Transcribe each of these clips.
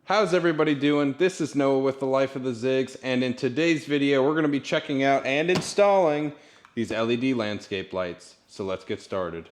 How's everybody doing? This is Noah with The Life of the Zigs, and in today's video we're going to be checking out and installing these LED landscape lights. So let's get started.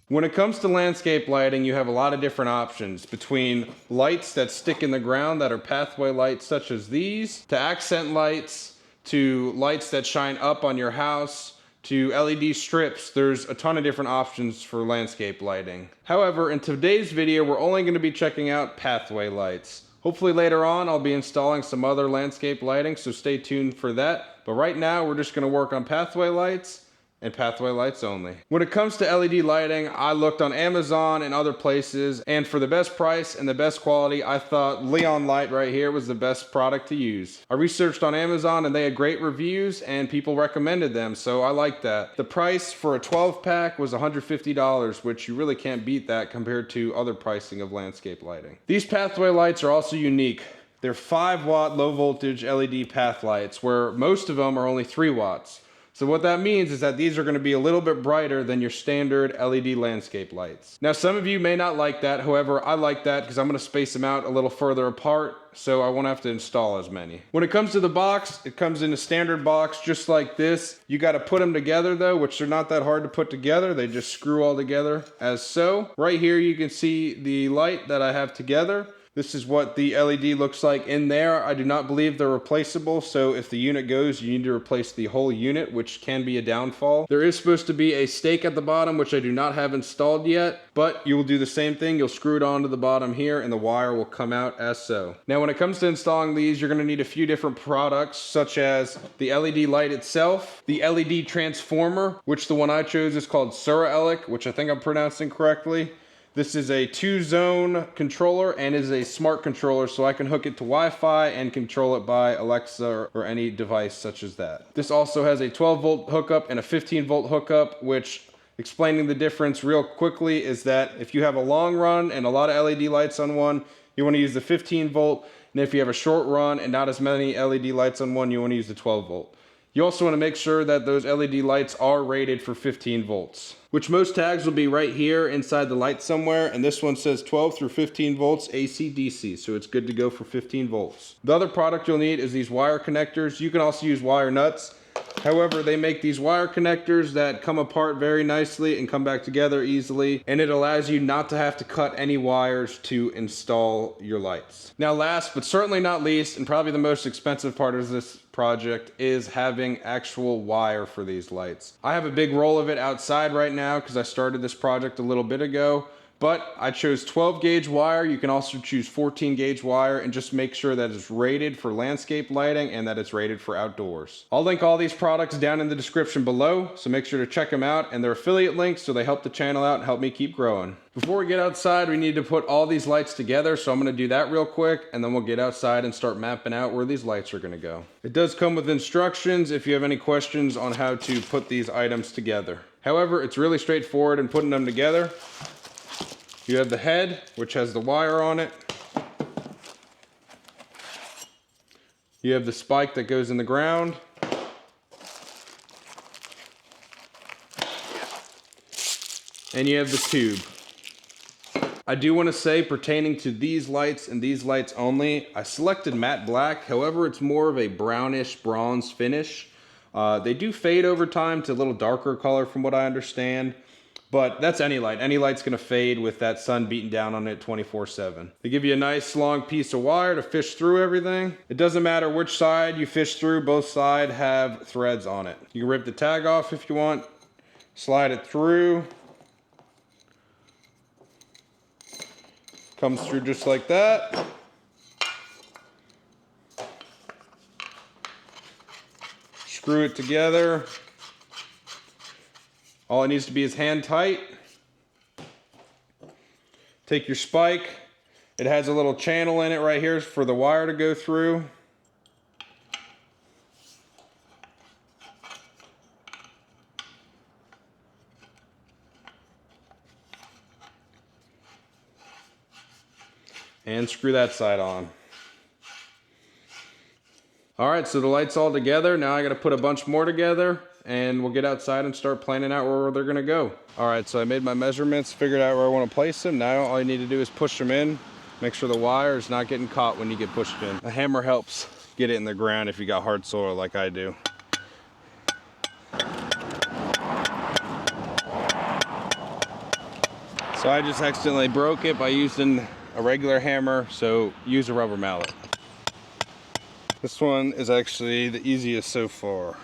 When it comes to landscape lighting, you have a lot of different options, between lights that stick in the ground that are pathway lights such as these, to accent lights, to lights that shine up on your house, to LED strips. There's a ton of different options for landscape lighting. However, in today's video, we're only going to be checking out pathway lights. Hopefully later on, I'll be installing some other landscape lighting, so stay tuned for that. But right now, we're just going to work on pathway lights and pathway lights only. When it comes to LED lighting, I looked on Amazon and other places, and for the best price and the best quality, I thought Leon Light right here was the best product to use. I researched on Amazon and they had great reviews and people recommended them, so I like that. The price for a 12 pack was $150, which you really can't beat that compared to other pricing of landscape lighting. These pathway lights are also unique. They're 5-watt low voltage LED path lights, where most of them are only 3 watts. So what that means is that these are going to be a little bit brighter than your standard LED landscape lights. Now some of you may not like that, however I like that because I'm going to space them out a little further apart so I won't have to install as many. When it comes to the box, it comes in a standard box just like this. You got to put them together though, which they're not that hard to put together. They just screw all together as so. Right here you can see the light that I have together. This is what the LED looks like in there. I do not believe they're replaceable, so if the unit goes, you need to replace the whole unit, which can be a downfall. There is supposed to be a stake at the bottom, which I do not have installed yet, but you will do the same thing. You'll screw it onto the bottom here, and the wire will come out as so. Now, when it comes to installing these, you're gonna need a few different products, such as the LED light itself, the LED transformer, which the one I chose is called Suraelic, which I think I'm pronouncing correctly. This is a 2-zone controller and is a smart controller, so I can hook it to Wi-Fi and control it by Alexa or any device such as that. This also has a 12-volt hookup and a 15-volt hookup, which, explaining the difference real quickly, is that if you have a long run and a lot of LED lights on one, you want to use the 15-volt, and if you have a short run and not as many LED lights on one, you want to use the 12-volt. You also want to make sure that those LED lights are rated for 15 volts, which most tags will be right here inside the light somewhere, and this one says 12 through 15 volts AC DC, so it's good to go for 15 volts. The other product you'll need is these wire connectors. You can also use wire nuts. However, they make these wire connectors that come apart very nicely and come back together easily, and it allows you not to have to cut any wires to install your lights. Now last but certainly not least, and probably the most expensive part of this project, is having actual wire for these lights. I have a big roll of it outside right now because I started this project a little bit ago. But I chose 12 gauge wire. You can also choose 14 gauge wire, and just make sure that it's rated for landscape lighting and that it's rated for outdoors. I'll link all these products down in the description below, so make sure to check them out, and they're affiliate links, so they help the channel out and help me keep growing. Before we get outside, we need to put all these lights together, so I'm gonna do that real quick, and then we'll get outside and start mapping out where these lights are gonna go. It does come with instructions if you have any questions on how to put these items together. However, it's really straightforward in putting them together. You have the head, which has the wire on it. You have the spike that goes in the ground. And you have the tube. I do want to say, pertaining to these lights and these lights only, I selected matte black. However, it's more of a brownish bronze finish. They do fade over time to a little darker color from what I understand. But that's any light. Any light's gonna fade with that sun beating down on it 24/7. They give you a nice long piece of wire to fish through everything. It doesn't matter which side you fish through, both sides have threads on it. You can rip the tag off if you want, slide it through. Comes through just like that. Screw it together. All it needs to be is hand tight. Take your spike. It has a little channel in it right here for the wire to go through. And screw that side on. All right, so the light's all together. Now I gotta put a bunch more together, and we'll get outside and start planning out where they're gonna go. All right, so I made my measurements, figured out where I wanna place them. Now all I need to do is push them in, make sure the wire is not getting caught when you get pushed in. A hammer helps get it in the ground if you got hard soil like I do. So I just accidentally broke it by using a regular hammer, so use a rubber mallet. This one is actually the easiest so far.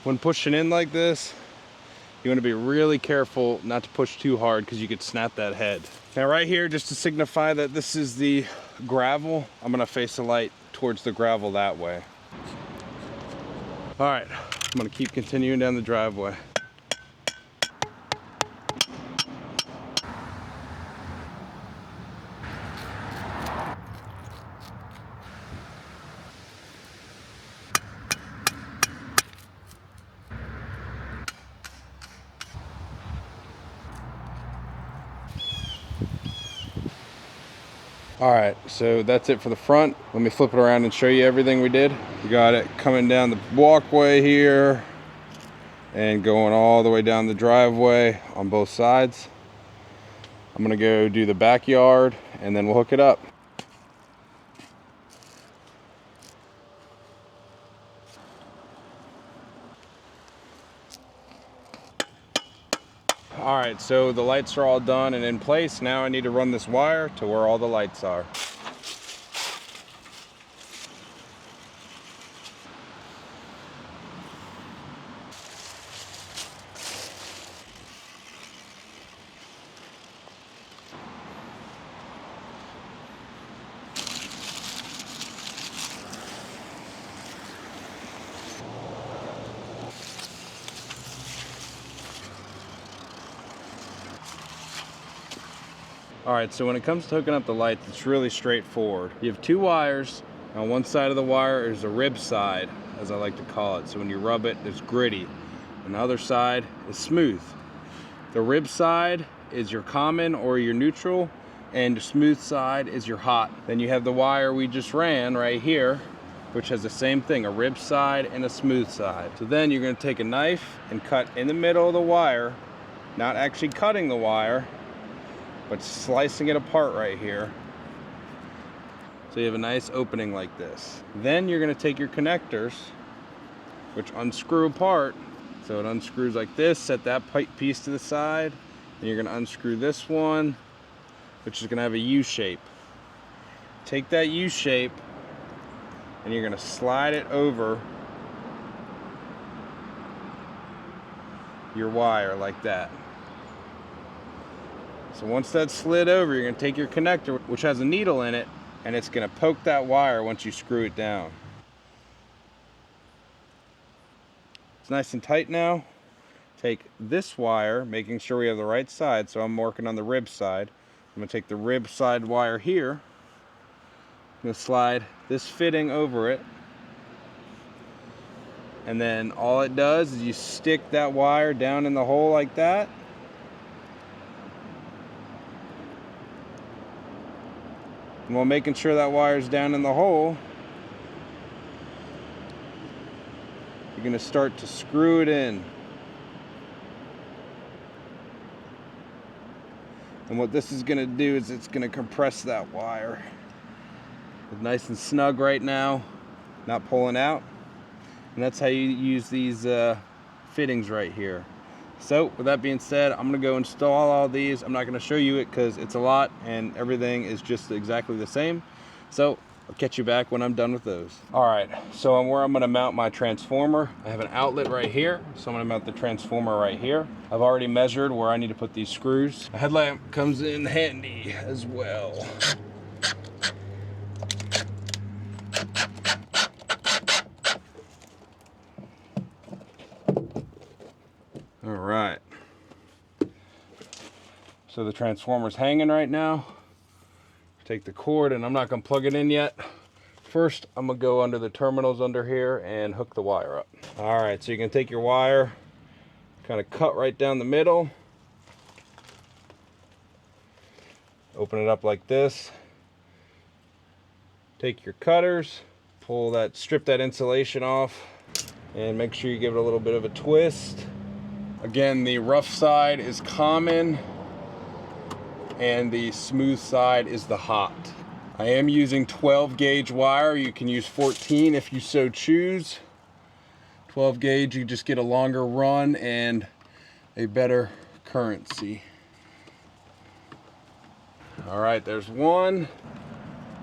When pushing in like this, you want to be really careful not to push too hard because you could snap that head. Now right here, just to signify that this is the gravel, I'm gonna face the light towards the gravel that way. All right, I'm gonna keep continuing down the driveway. All right, so that's it for the front. Let me flip it around and show you everything we did. We got it coming down the walkway here and going all the way down the driveway on both sides. I'm gonna go do the backyard and then we'll hook it up. All right, so the lights are all done and in place. Now I need to run this wire to where all the lights are. All right, so when it comes to hooking up the lights, it's really straightforward. You have two wires. On one side of the wire is a rib side, as I like to call it. So when you rub it, it's gritty. And the other side is smooth. The rib side is your common or your neutral, and the smooth side is your hot. Then you have the wire we just ran right here, which has the same thing, a rib side and a smooth side. So then you're gonna take a knife and cut in the middle of the wire, not actually cutting the wire, but slicing it apart right here. So you have a nice opening like this. Then you're gonna take your connectors, which unscrew apart. So it unscrews like this, set that piece to the side, and you're gonna unscrew this one, which is gonna have a U shape. Take that U shape, and you're gonna slide it over your wire like that. So once that's slid over, you're gonna take your connector, which has a needle in it, and it's gonna poke that wire once you screw it down. It's nice and tight now. Take this wire, making sure we have the right side, so I'm working on the rib side. I'm gonna take the rib side wire here. I'm gonna slide this fitting over it. And then all it does is you stick that wire down in the hole like that. And while making sure that wire's down in the hole, you're gonna start to screw it in. And what this is gonna do is it's gonna compress that wire. It's nice and snug right now, not pulling out. And that's how you use these fittings right here. So with that being said, I'm gonna go install all these. I'm not gonna show you it because it's a lot and everything is just exactly the same. So I'll catch you back when I'm done with those. All right, so I'm where I'm gonna mount my transformer. I have an outlet right here, so I'm gonna mount the transformer right here. I've already measured where I need to put these screws. A headlamp comes in handy as well. All right. So the transformer's hanging right now. Take the cord, and I'm not gonna plug it in yet. First, I'm gonna go under the terminals under here and hook the wire up. All right, so you can take your wire, kind of cut right down the middle. Open it up like this. Take your cutters, strip that insulation off, and make sure you give it a little bit of a twist. Again, the rough side is common and the smooth side is the hot. I am using 12 gauge wire. You can use 14 if you so choose. 12 gauge, you just get a longer run and a better currency. All right, there's one.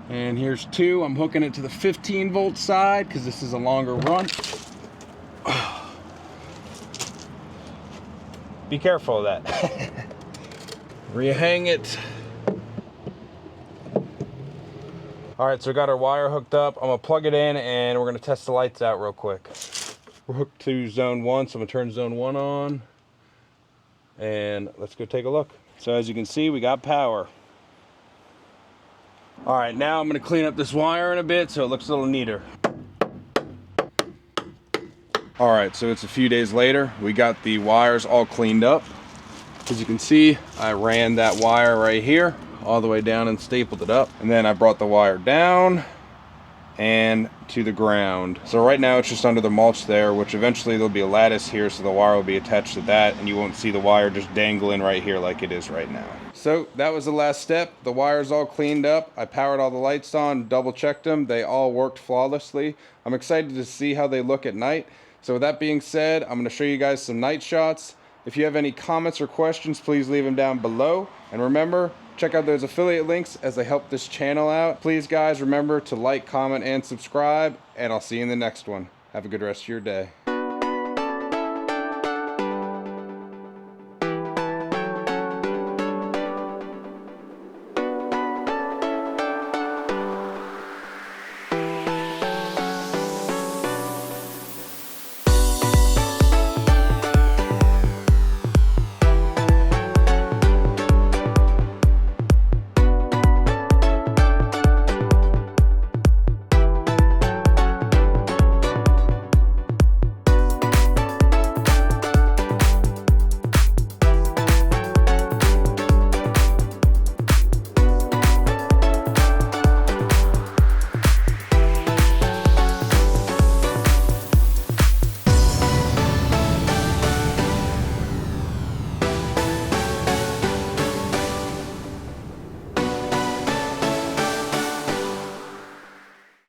And here's two. I'm hooking it to the 15 volt side because this is a longer run. Be careful of that. Rehang it. All right, so we got our wire hooked up. I'm gonna plug it in and we're gonna test the lights out real quick. We're hooked to zone 1, so I'm gonna turn zone 1 on. And let's go take a look. So as you can see, we got power. All right, now I'm gonna clean up this wire in a bit so it looks a little neater. All right, so it's a few days later. We got the wires all cleaned up. As you can see, I ran that wire right here all the way down and stapled it up. And then I brought the wire down and to the ground. So right now it's just under the mulch there, which eventually there'll be a lattice here, so the wire will be attached to that and you won't see the wire just dangling right here like it is right now. So that was the last step. The wire's all cleaned up. I powered all the lights on, double checked them. They all worked flawlessly. I'm excited to see how they look at night. So with that being said, I'm gonna show you guys some night shots. If you have any comments or questions, please leave them down below. And remember, check out those affiliate links as they help this channel out. Please guys, remember to like, comment, and subscribe, and I'll see you in the next one. Have a good rest of your day.